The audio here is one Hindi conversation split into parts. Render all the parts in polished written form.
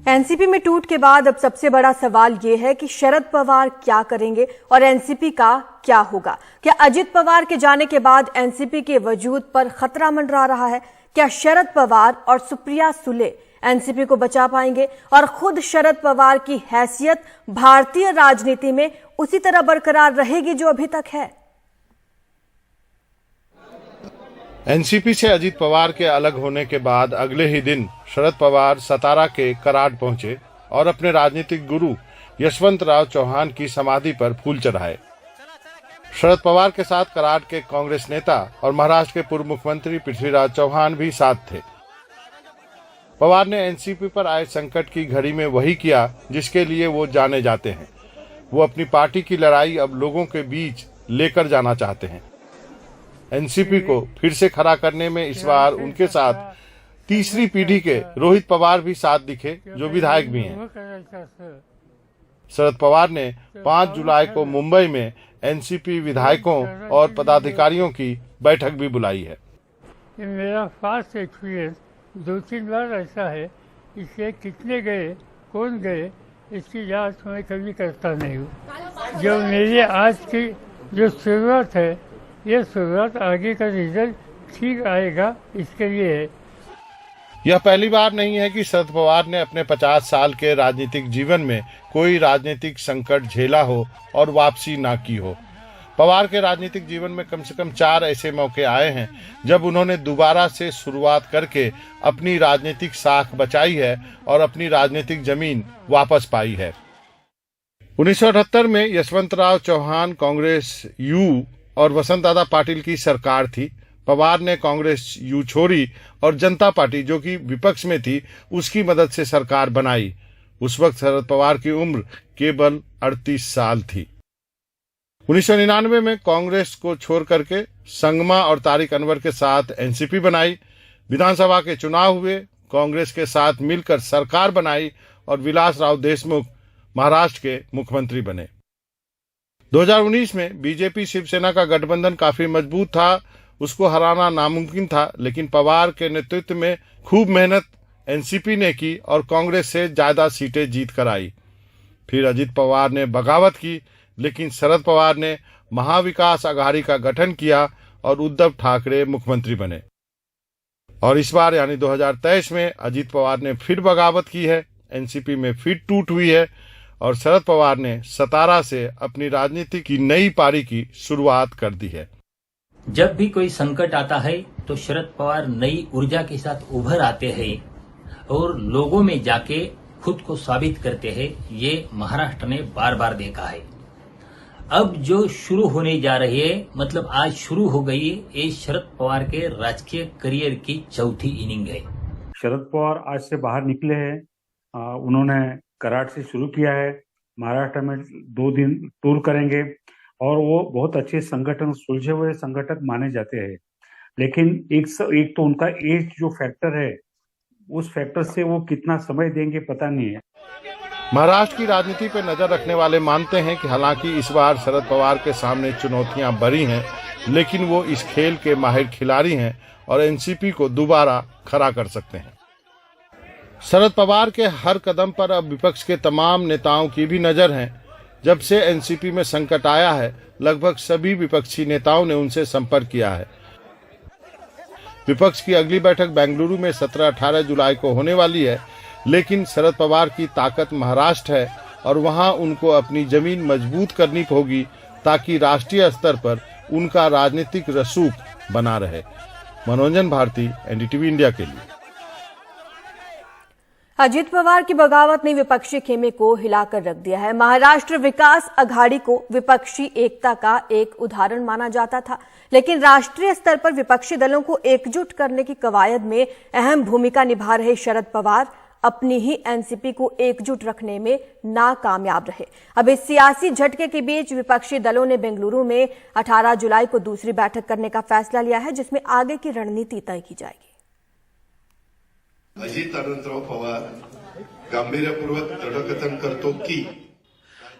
एनसीपी में टूट के बाद अब सबसे बड़ा सवाल ये है कि शरद पवार क्या करेंगे और एनसीपी का क्या होगा। क्या अजित पवार के जाने के बाद एनसीपी के वजूद पर खतरा मंडरा रहा है? क्या शरद पवार और सुप्रिया सुले एनसीपी को बचा पाएंगे और खुद शरद पवार की हैसियत भारतीय राजनीति में उसी तरह बरकरार रहेगी जो अभी तक है? एनसीपी से अजित पवार के अलग होने के बाद अगले ही दिन शरद पवार सतारा के कराड पहुंचे और अपने राजनीतिक गुरु यशवंतराव चौहान की समाधि पर फूल चढ़ाए। शरद पवार के साथ कराड के कांग्रेस नेता और महाराष्ट्र के पूर्व मुख्यमंत्री पृथ्वीराज चौहान भी साथ थे। पवार ने एनसीपी पर आए संकट की घड़ी में वही किया जिसके लिए वो जाने जाते हैं। वो अपनी पार्टी की लड़ाई अब लोगों के बीच लेकर जाना चाहते हैं। एनसीपी को फिर से खड़ा करने में इस बार उनके साथ तीसरी पीढ़ी के रोहित पवार भी साथ दिखे, जो विधायक भी हैं। शरद पवार ने 5 जुलाई को मुंबई में एनसीपी विधायकों और पदाधिकारियों की बैठक भी बुलाई है। ये मेरा फास्ट एक्सपीरियंस 2-3 बार ऐसा है, इसलिए कितने गए, कौन गए, इसकी जांच मैं कभी करता नहीं हूँ। जो मेरी आज की जो शुरुआत है, ये शुरुआत आगे का रिजल्ट ठीक आएगा, इसके लिए है। यह पहली बार नहीं है कि शरद पवार ने अपने 50 साल के राजनीतिक जीवन में कोई राजनीतिक संकट झेला हो और वापसी ना की हो। पवार के राजनीतिक जीवन में कम से कम 4 ऐसे मौके आए हैं जब उन्होंने दोबारा से शुरुआत करके अपनी राजनीतिक साख बचाई है और अपनी राजनीतिक जमीन वापस पाई है। 1978 में यशवंतराव चौहान कांग्रेस यू और वसंत दादा पाटिल की सरकार थी। पवार ने कांग्रेस यू छोड़ी और जनता पार्टी, जो कि विपक्ष में थी, उसकी मदद से सरकार बनाई। उस वक्त शरद पवार की उम्र केवल 38 साल थी। 1999 में कांग्रेस को छोड़ करके संगमा और तारिक अनवर के साथ एनसीपी बनाई। विधानसभा के चुनाव हुए, कांग्रेस के साथ मिलकर सरकार बनाई और विलासराव देशमुख महाराष्ट्र के मुख्यमंत्री बने। 2019 में बीजेपी शिवसेना का गठबंधन काफी मजबूत था, उसको हराना नामुमकिन था, लेकिन पवार के नेतृत्व में खूब मेहनत एनसीपी ने की और कांग्रेस से ज्यादा सीटें जीत कर आई। फिर अजित पवार ने बगावत की, लेकिन शरद पवार ने महाविकास अघाड़ी का गठन किया और उद्धव ठाकरे मुख्यमंत्री बने। और इस बार यानी 2023 में अजित पवार ने फिर बगावत की है, एनसीपी में फिर टूट हुई है और शरद पवार ने सतारा से अपनी राजनीति की नई पारी की शुरुआत कर दी है। जब भी कोई संकट आता है तो शरद पवार नई ऊर्जा के साथ उभर आते हैं और लोगों में जाके खुद को साबित करते हैं। ये महाराष्ट्र ने बार बार देखा है। अब जो शुरू होने जा रही है, मतलब आज शुरू हो गई, ये शरद पवार के राजकीय करियर की चौथी इनिंग है। शरद पवार आज से बाहर निकले हैं। उन्होंने कराड से शुरू किया है। महाराष्ट्र में 2 दिन टूर करेंगे और वो बहुत अच्छे संगठन, सुलझे हुए संगठक माने जाते हैं। लेकिन एक तो उनका एज जो फैक्टर है, उस फैक्टर से वो कितना समय देंगे पता नहीं है। महाराष्ट्र की राजनीति पर नजर रखने वाले मानते हैं कि हालांकि इस बार शरद पवार के सामने चुनौतियां बड़ी हैं, लेकिन वो इस खेल के माहिर खिलाड़ी हैं और एनसीपी को दोबारा खड़ा कर सकते हैं। शरद पवार के हर कदम पर अब विपक्ष के तमाम नेताओं की भी नजर है। जब से एनसीपी में संकट आया है, लगभग सभी विपक्षी नेताओं ने उनसे संपर्क किया है। विपक्ष की अगली बैठक बेंगलुरु में 17-18 जुलाई को होने वाली है, लेकिन शरद पवार की ताकत महाराष्ट्र है और वहां उनको अपनी जमीन मजबूत करनी होगी ताकि राष्ट्रीय स्तर पर उनका राजनीतिक रसूख बना रहे। मनोरंजन भारती, एनडीटीवी इंडिया के लिए। अजित पवार की बगावत ने विपक्षी खेमे को हिलाकर रख दिया है। महाराष्ट्र विकास अघाड़ी को विपक्षी एकता का एक उदाहरण माना जाता था, लेकिन राष्ट्रीय स्तर पर विपक्षी दलों को एकजुट करने की कवायद में अहम भूमिका निभा रहे शरद पवार अपनी ही एनसीपी को एकजुट रखने में नाकामयाब रहे। अब इस सियासी झटके के बीच विपक्षी दलों ने बेंगलुरु में 18 जुलाई को दूसरी बैठक करने का फैसला लिया है, जिसमें आगे की रणनीति तय की जाएगी। अजित अनंतराव पवार गांभीर्यपूर्वक दृढ़कथन करतो कि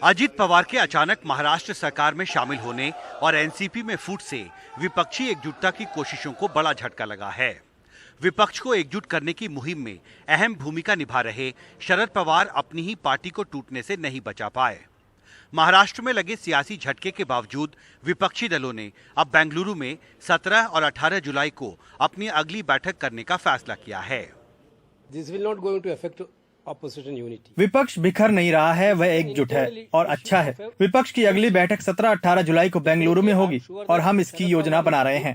अजित पवार के अचानक महाराष्ट्र सरकार में शामिल होने और एनसीपी में फूट से विपक्षी एकजुटता की कोशिशों को बड़ा झटका लगा है। विपक्ष को एकजुट करने की मुहिम में अहम भूमिका निभा रहे शरद पवार अपनी ही पार्टी को टूटने से नहीं बचा पाए। महाराष्ट्र में लगे सियासी झटके के बावजूद विपक्षी दलों ने अब बेंगलुरु में 17 और 18 जुलाई को अपनी अगली बैठक करने का फैसला किया है। विपक्ष बिखर नहीं रहा है, वह एकजुट है और अच्छा है। विपक्ष की अगली बैठक 17-18 जुलाई को बेंगलुरु में होगी और हम इसकी योजना बना रहे हैं।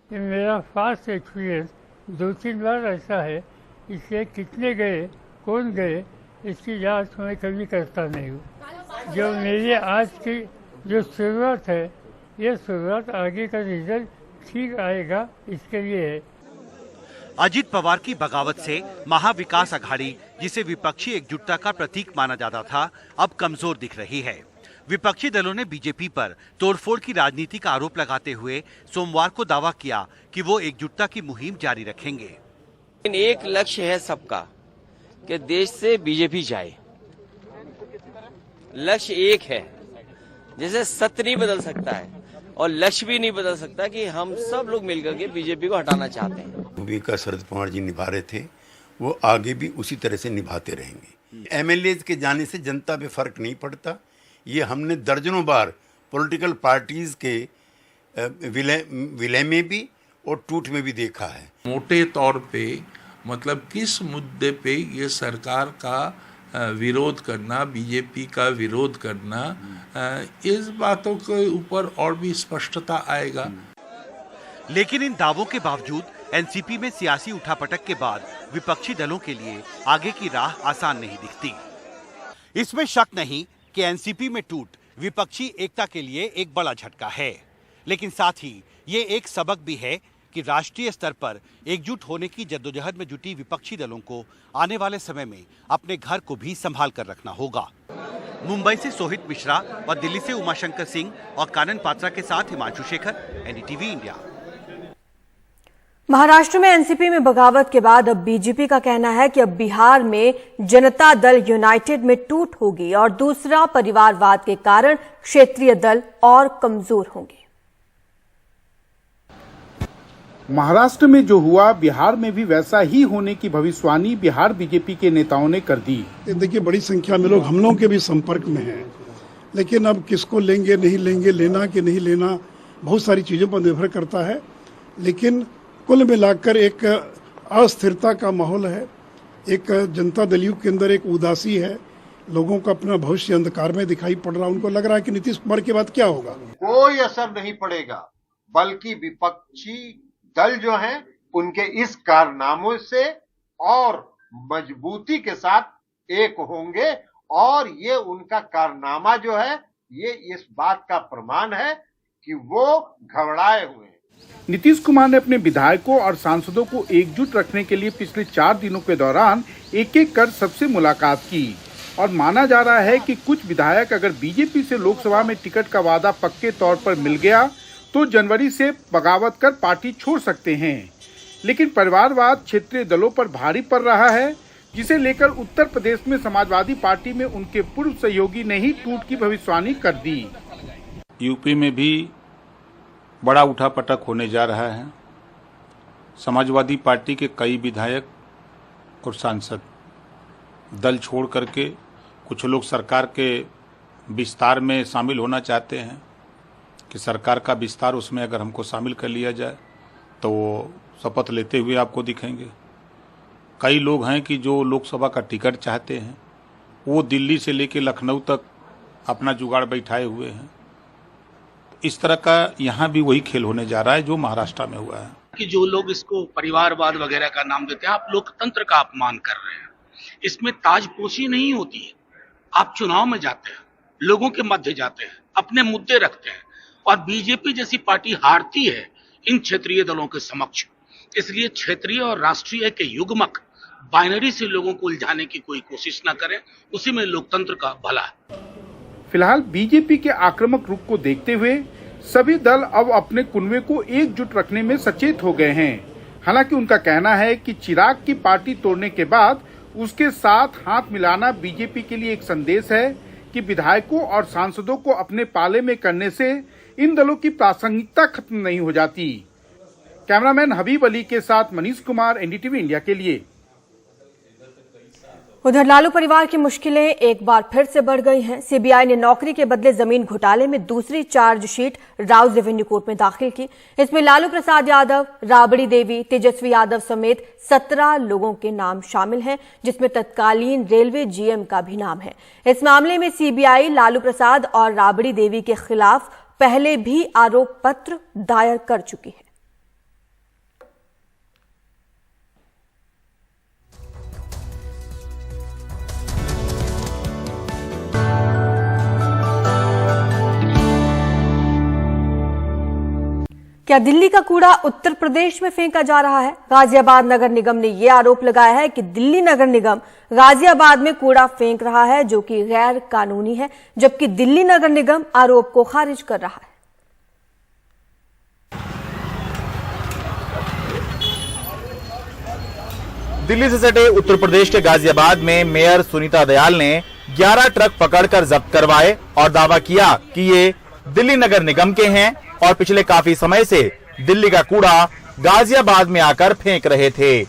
ये मेरा फास्ट एक्सपीरियंस 2-3 बार ऐसा है, इसलिए कितने गए, कौन गए, इसकी जांच मैं कभी करता नहीं हूँ। जो मेरी आज की जो शुरुआत है, ये शुरुआत आगे का रिजल्ट ठीक आएगा, इसके लिए है। अजित पवार की बगावत से महाविकास अघाड़ी, जिसे विपक्षी एकजुटता का प्रतीक माना जाता था, अब कमजोर दिख रही है। विपक्षी दलों ने बीजेपी पर तोड़फोड़ की राजनीति का आरोप लगाते हुए सोमवार को दावा किया कि वो एकजुटता की मुहिम जारी रखेंगे। एक लक्ष्य है सबका कि देश से बीजेपी जाए। लक्ष्य एक है, जैसे सत्य नहीं बदल सकता है और लक्ष्य भी नहीं बदल सकता कि हम सब लोग मिलकर के बीजेपी को हटाना चाहते हैं। भूमिका शरद पवार जी निभा रहे थे, वो आगे भी उसी तरह से निभाते रहेंगे। एमएलए के जाने से जनता पे फर्क नहीं पड़ता। ये हमने दर्जनों बार पॉलिटिकल पार्टीज के विलय में भी और टूट में भी देखा है। मोटे तौर पे मतलब किस मुद्दे पे ये सरकार का विरोध करना, बीजेपी का विरोध करना, इस बातों के ऊपर और भी स्पष्टता आएगा। लेकिन इन दावों के बावजूद एनसीपी में सियासी उठापटक के बाद विपक्षी दलों के लिए आगे की राह आसान नहीं दिखती। इसमें शक नहीं कि एनसीपी में टूट विपक्षी एकता के लिए एक बड़ा झटका है, लेकिन साथ ही ये एक सबक भी है कि राष्ट्रीय स्तर पर एकजुट होने की जद्दोजहद में जुटी विपक्षी दलों को आने वाले समय में अपने घर को भी संभाल कर रखना होगा। मुंबई से सोहित मिश्रा और दिल्ली से उमाशंकर सिंह और कानन पात्रा के साथ हिमांशु शेखर, एनडीटीवी इंडिया। महाराष्ट्र में एनसीपी में बगावत के बाद अब बीजेपी का कहना है कि अब बिहार में जनता दल यूनाइटेड में टूट होगी और दूसरा परिवारवाद के कारण क्षेत्रीय दल और कमजोर होंगे। महाराष्ट्र में जो हुआ, बिहार में भी वैसा ही होने की भविष्यवाणी बिहार बीजेपी के नेताओं ने कर दी। देखिए, बड़ी संख्या में लोग हम लोगों के भी संपर्क में हैं, लेकिन अब किसको लेंगे नहीं लेंगे, लेना कि नहीं लेना, बहुत सारी चीजों पर निर्भर करता है। लेकिन कुल मिलाकर एक अस्थिरता का माहौल है, एक जनता दलियों के अंदर एक उदासी है, लोगों का अपना भविष्य अंधकार में दिखाई पड़ रहा है। उनको लग रहा है कि नीतीश कुमार के बाद क्या होगा। कोई असर नहीं पड़ेगा, बल्कि विपक्षी दल जो हैं उनके इस कारनामों से और मजबूती के साथ एक होंगे और ये उनका कारनामा जो है ये इस बात का प्रमाण है कि वो घबराए हुए हैं। नीतीश कुमार ने अपने विधायकों और सांसदों को एकजुट रखने के लिए पिछले 4 दिनों के दौरान एक-एक कर सबसे मुलाकात की और माना जा रहा है कि कुछ विधायक अगर बीजेपी से लोकसभा में टिकट का वादा पक्के तौर पर मिल गया तो जनवरी से बगावत कर पार्टी छोड़ सकते हैं। लेकिन परिवारवाद क्षेत्रीय दलों पर भारी पड़ रहा है, जिसे लेकर उत्तर प्रदेश में समाजवादी पार्टी में उनके पूर्व सहयोगी ने ही टूट की भविष्यवाणी कर दी। यूपी में भी बड़ा उठापटक होने जा रहा है। समाजवादी पार्टी के कई विधायक और सांसद दल छोड़ करके कुछ लोग सरकार के विस्तार में शामिल होना चाहते हैं कि सरकार का विस्तार, उसमें अगर हमको शामिल कर लिया जाए तो वो शपथ लेते हुए आपको दिखेंगे। कई लोग हैं कि जो लोकसभा का टिकट चाहते हैं, वो दिल्ली से लेकर लखनऊ तक अपना जुगाड़ बैठाए हुए हैं। इस तरह का यहाँ भी वही खेल होने जा रहा है जो महाराष्ट्र में हुआ है कि जो लोग इसको परिवारवाद वगैरह का नाम देते हैं, आप लोकतंत्र का अपमान कर रहे हैं। इसमें ताजपोशी नहीं होती है। आप चुनाव में जाते हैं, लोगों के मध्य जाते हैं, अपने मुद्दे रखते हैं और बीजेपी जैसी पार्टी हारती है इन क्षेत्रीय दलों के समक्ष। इसलिए क्षेत्रीय और राष्ट्रीय के युग्मक बाइनरी से लोगों को उलझाने की कोई कोशिश न करें, उसी में लोकतंत्र का भला है। फिलहाल बीजेपी के आक्रामक रुख को देखते हुए सभी दल अब अपने कुनबे को एकजुट रखने में सचेत हो गए हैं। हालांकि उनका कहना है कि चिराग की पार्टी तोड़ने के बाद उसके साथ हाथ मिलाना बीजेपी के लिए एक संदेश है कि विधायकों और सांसदों को अपने पाले में करने से इन दलों की प्रासंगिकता खत्म नहीं हो जाती। कैमरामैन हबीब अली के साथ मनीष कुमार, एनडीटीवी इंडिया के लिए। उधर लालू परिवार की मुश्किलें एक बार फिर से बढ़ गई हैं। सीबीआई ने नौकरी के बदले जमीन घोटाले में दूसरी चार्जशीट राउज रेवेन्यू कोर्ट में दाखिल की। इसमें लालू प्रसाद यादव, राबड़ी देवी, तेजस्वी यादव समेत 17 लोगों के नाम शामिल हैं, जिसमें तत्कालीन रेलवे जीएम का भी नाम है। इस मामले में सीबीआई लालू प्रसाद और राबड़ी देवी के खिलाफ पहले भी आरोप पत्र दायर कर चुकी है। क्या दिल्ली का कूड़ा उत्तर प्रदेश में फेंका जा रहा है? गाजियाबाद नगर निगम ने यह आरोप लगाया है कि दिल्ली नगर निगम गाजियाबाद में कूड़ा फेंक रहा है, जो कि गैर कानूनी है, जबकि दिल्ली नगर निगम आरोप को खारिज कर रहा है। दिल्ली से सटे उत्तर प्रदेश के गाजियाबाद में मेयर सुनीता दयाल ने 11 ट्रक पकड़कर जब्त करवाए और दावा किया कि ये दिल्ली नगर निगम के हैं और पिछले काफी समय से दिल्ली का कूड़ा गाजियाबाद में आकर फेंक रहे थे।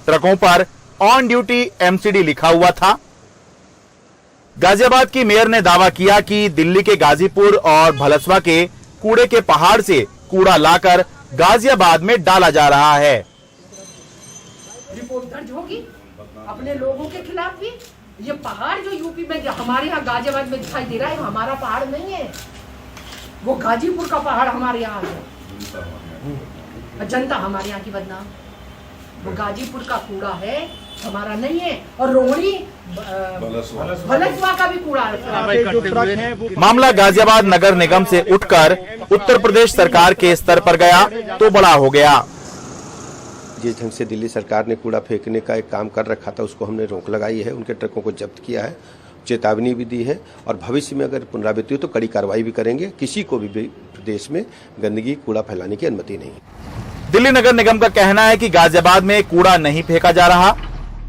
ट्रकों पर ऑन ड्यूटी एमसीडी लिखा हुआ था। गाजियाबाद की मेयर ने दावा किया कि दिल्ली के गाजीपुर और भलसवा के कूड़े के पहाड़ से कूड़ा लाकर गाजियाबाद में डाला जा रहा है। रिपोर्ट दर्ज होगी अपने लोगों के खिलाफ भी। ये पहाड़ जो यूपी में हमारे यहाँ गाजियाबाद में दिखाई दे रहा है, हमारा पहाड़ नहीं है, वो गाजीपुर का पहाड़ हमारे यहाँ है। जनता हमारे यहाँ की बदनाम, वो गाजीपुर का कूड़ा है, हमारा नहीं है। और रोहिणी भलसवा का भी कूड़ा है। मामला गाजियाबाद नगर निगम से उठकर उत्तर प्रदेश सरकार के स्तर पर गया तो बड़ा हो गया। जिस ढंग से दिल्ली सरकार ने कूड़ा फेंकने का एक काम कर रखा था, उसको हमने रोक लगाई है, उनके ट्रकों को जब्त किया है, चेतावनी भी दी है और भविष्य में अगर पुनरावृत्ति हो तो कड़ी कार्रवाई भी करेंगे। किसी को भी प्रदेश में गंदगी कूड़ा फैलाने की अनुमति नहीं। दिल्ली नगर निगम का कहना है कि गाजियाबाद में कूड़ा नहीं फेंका जा रहा।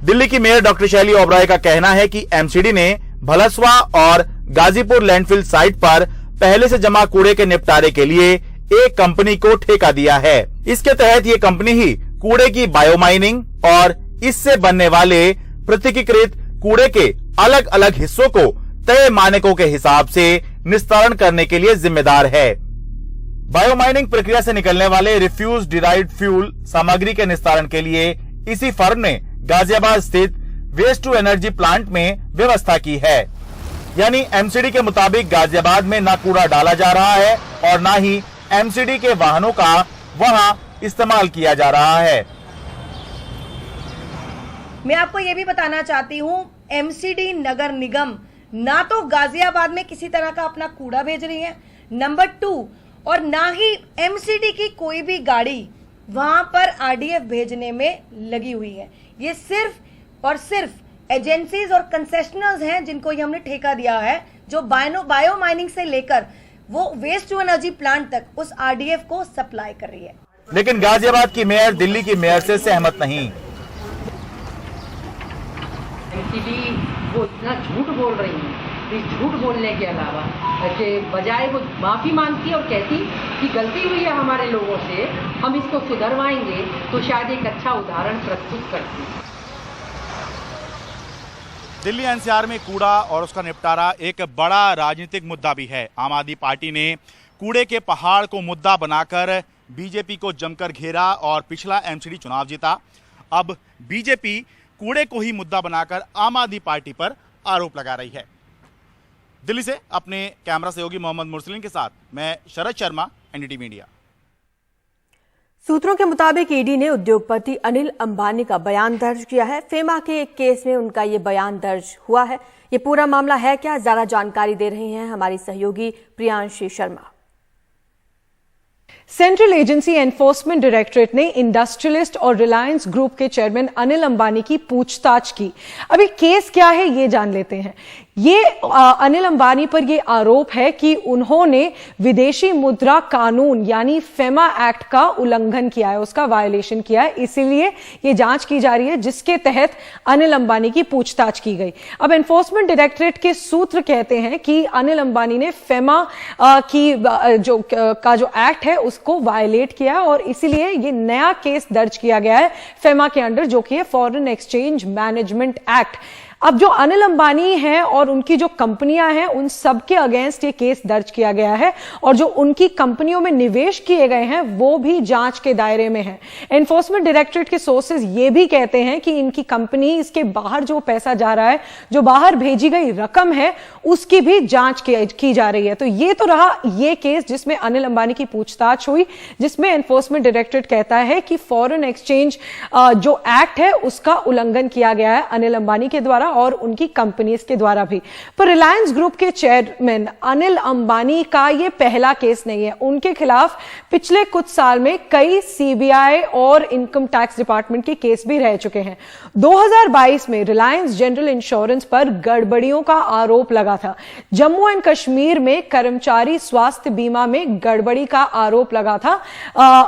दिल्ली की मेयर डॉक्टर शैली ओबराय का कहना है कि एमसीडी ने भलसवा और गाजीपुर लैंडफिल साइट पर पहले से जमा कूड़े के निपटारे के लिए एक कंपनी को ठेका दिया है। इसके तहत ये कंपनी ही कूड़े की बायोमाइनिंग और इससे बनने वाले पृथकीकृत कूड़े के अलग अलग हिस्सों को तय मानकों के हिसाब से निस्तारण करने के लिए जिम्मेदार है। बायोमाइनिंग प्रक्रिया से निकलने वाले रिफ्यूज डिराइव्ड फ्यूल सामग्री के निस्तारण के लिए इसी फर्म ने गाजियाबाद स्थित वेस्ट टू एनर्जी प्लांट में व्यवस्था की है। यानी एमसीडी के मुताबिक गाजियाबाद में न कूड़ा डाला जा रहा है और न ही एमसीडी के वाहनों का वहां इस्तेमाल किया जा रहा है। मैं आपको ये भी बताना चाहती हूँ, एमसीडी नगर निगम ना तो गाजियाबाद में किसी तरह का अपना कूड़ा भेज रही है, नंबर 2, और ना ही एमसीडी की कोई भी गाड़ी वहां पर आरडीएफ भेजने में लगी हुई है। ये सिर्फ और सिर्फ एजेंसीज और कंसेशनर्स हैं जिनको ये हमने ठेका दिया है, जो बायो माइनिंग से लेकर वो वेस्ट टू एनर्जी प्लांट तक उस आरडीएफ को सप्लाई कर रही है। लेकिन गाजियाबाद की मेयर दिल्ली की मेयर से सहमत नहीं। एमसीडी वो इतना झूठ बोल रही है, इस झूठ बोलने के अलावा के बजाय वो माफी मांगती और कहती कि गलती हुई है हमारे लोगों से, हम इसको सुधरवाएंगे, तो शायद एक अच्छा उदाहरण प्रस्तुत करती। दिल्ली एनसीआर में कूड़ा और उसका निपटारा एक बड़ा राजनीतिक मुद्दा भी है। आम आदमी पार्टी ने कूड़े के पहाड़ को मुद्दा बनाकर बीजेपी को जमकर घेरा और पिछला एमसीडी चुनाव जीता। अब बीजेपी कूड़े को ही मुद्दा बनाकर आम आदमी पार्टी पर आरोप लगा रही है। दिल्ली से अपने कैमरा सहयोगी मोहम्मद मुरसलीन के साथ मैं शरद शर्मा, एनडीटीवी इंडिया। सूत्रों के मुताबिक ईडी ने उद्योगपति अनिल अंबानी का बयान दर्ज किया है। फेमा के एक केस में उनका ये बयान दर्ज हुआ है। ये पूरा मामला है क्या, ज्यादा जानकारी दे रही हैं हमारी सहयोगी Priyanshi Sharma. Central agency enforcement directorate ने इंडस्ट्रियलिस्ट और रिलायंस ग्रुप के चेयरमैन अनिल अंबानी की पूछताछ की। अभी केस क्या है ये जान लेते हैं। ये अनिल अंबानी पर ये आरोप है कि उन्होंने विदेशी मुद्रा कानून यानी फेमा एक्ट का उल्लंघन किया है, उसका वायलेशन किया है। इसीलिए ये जांच की जा रही है जिसके तहत अनिल अंबानी की पूछताछ की गई। अब एनफोर्समेंट डायरेक्टरेट के सूत्र कहते हैं कि अनिल अंबानी ने फेमा जो एक्ट है उसको वायलेट किया और इसीलिए ये नया केस दर्ज किया गया है फेमा के अंडर, जो कि है फॉरेन एक्सचेंज मैनेजमेंट एक्ट। अब जो अनिल अंबानी हैं और उनकी जो कंपनियां हैं उन सब के अगेंस्ट ये केस दर्ज किया गया है और जो उनकी कंपनियों में निवेश किए गए हैं वो भी जांच के दायरे में है। एनफोर्समेंट डायरेक्टरेट के सोर्सेज ये भी कहते हैं कि इनकी कंपनी, इसके बाहर जो पैसा जा रहा है, जो बाहर भेजी गई रकम है, उसकी भी जांच की जा रही है। तो ये तो रहा ये केस जिसमें अनिल अंबानी की पूछताछ हुई, जिसमें एनफोर्समेंट डायरेक्टरेट कहता है कि फॉरेन एक्सचेंज जो एक्ट है उसका उल्लंघन किया गया है अनिल अंबानी के द्वारा और उनकी कंपनीज के द्वारा भी। पर रिलायंस ग्रुप के चेयरमैन अनिल अंबानी का यह पहला केस नहीं है। उनके खिलाफ पिछले कुछ साल में कई सीबीआई और इनकम टैक्स डिपार्टमेंट के केस भी रह चुके हैं। 2022 में रिलायंस जनरल इंश्योरेंस पर गड़बड़ियों का आरोप लगा था। जम्मू एंड कश्मीर में कर्मचारी स्वास्थ्य बीमा में गड़बड़ी का आरोप लगा था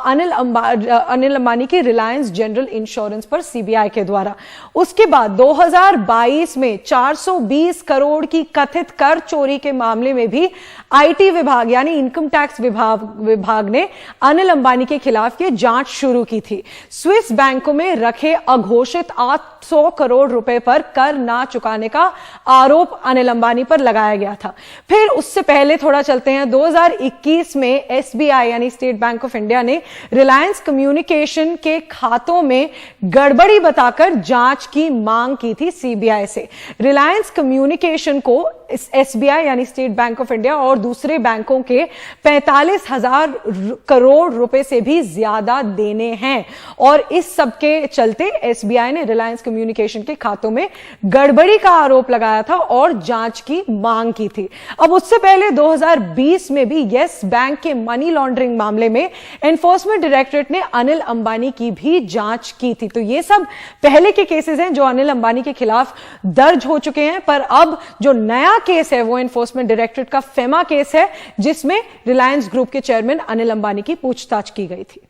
अनिल अंबानी की रिलायंस जनरल इंश्योरेंस पर सीबीआई के द्वारा। उसके बाद 2022 में 420 करोड़ की कथित कर चोरी के मामले में भी आईटी विभाग यानी इनकम टैक्स विभाग ने अनिल अंबानी के खिलाफ ये जांच शुरू की थी। स्विस बैंकों में रखे अघोषित 800 करोड़ रुपए पर कर ना चुकाने का आरोप अनिल अंबानी पर लगाया गया था। फिर उससे पहले थोड़ा चलते हैं, 2021 में एसबीआई यानी स्टेट बैंक ऑफ इंडिया ने रिलायंस कम्युनिकेशन के खातों में गड़बड़ी बताकर जांच की मांग की थी सीबीआई से। रिलायंस कम्युनिकेशन को एसबीआई यानी स्टेट बैंक ऑफ इंडिया और दूसरे बैंकों के 45,000 करोड़ रुपए से भी ज्यादा देने हैं और इस सब के चलते एसबीआई ने रिलायंस कम्युनिकेशन के खातों में गड़बड़ी का आरोप लगाया था और जांच की मांग की थी। अब उससे पहले 2020 में भी येस बैंक के मनी लॉन्ड्रिंग मामले में एनफोर्समेंट डायरेक्टरेट ने अनिल अंबानी की भी जांच की थी। तो ये सब पहले के केसेस हैं जो अनिल अंबानी के खिलाफ दर्ज हो चुके हैं, पर अब जो नया केस है वो एनफोर्समेंट डायरेक्टरेट का फेमा केस है जिसमें रिलायंस ग्रुप के चेयरमैन अनिल अंबानी की पूछताछ की गई थी।